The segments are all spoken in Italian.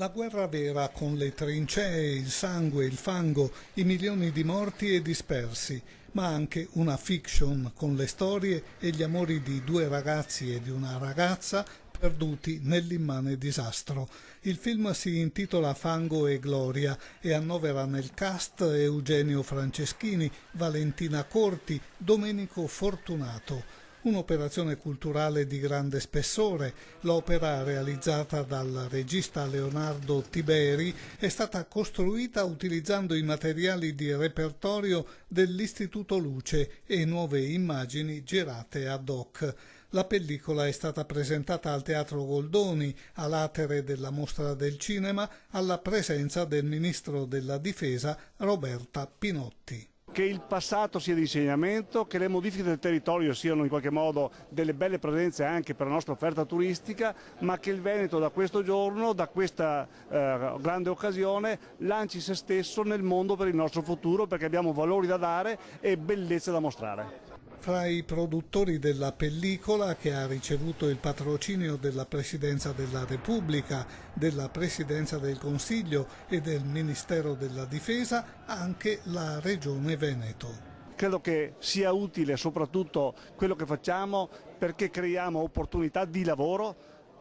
La guerra vera con le trincee, il sangue, il fango, i milioni di morti e dispersi, ma anche una fiction con le storie e gli amori di due ragazzi e di una ragazza perduti nell'immane disastro. Il film si intitola Fango e Gloria e annovera nel cast Eugenio Franceschini, Valentina Corti, Domenico Fortunato. Un'operazione culturale di grande spessore, l'opera realizzata dal regista Leonardo Tiberi è stata costruita utilizzando i materiali di repertorio dell'Istituto Luce e nuove immagini girate ad hoc. La pellicola è stata presentata al Teatro Goldoni, a latere della Mostra del Cinema, alla presenza del Ministro della Difesa Roberta Pinotti. Che il passato sia di insegnamento, che le modifiche del territorio siano in qualche modo delle belle presenze anche per la nostra offerta turistica, ma che il Veneto da questo giorno, da questa grande occasione, lanci se stesso nel mondo per il nostro futuro, perché abbiamo valori da dare e bellezze da mostrare. Fra i produttori della pellicola, che ha ricevuto il patrocinio della Presidenza della Repubblica, della Presidenza del Consiglio e del Ministero della Difesa, anche la Regione Veneto. Credo che sia utile soprattutto quello che facciamo perché creiamo opportunità di lavoro,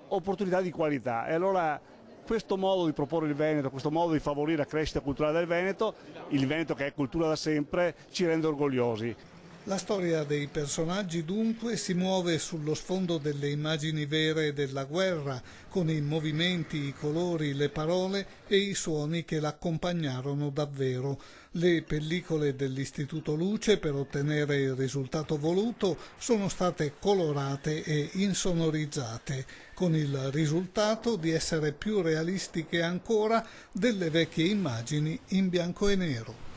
opportunità di qualità e allora questo modo di proporre il Veneto, questo modo di favorire la crescita culturale del Veneto, il Veneto che è cultura da sempre, ci rende orgogliosi. La storia dei personaggi dunque si muove sullo sfondo delle immagini vere della guerra, con i movimenti, i colori, le parole e i suoni che l'accompagnarono davvero. Le pellicole dell'Istituto Luce, per ottenere il risultato voluto, sono state colorate e insonorizzate, con il risultato di essere più realistiche ancora delle vecchie immagini in bianco e nero.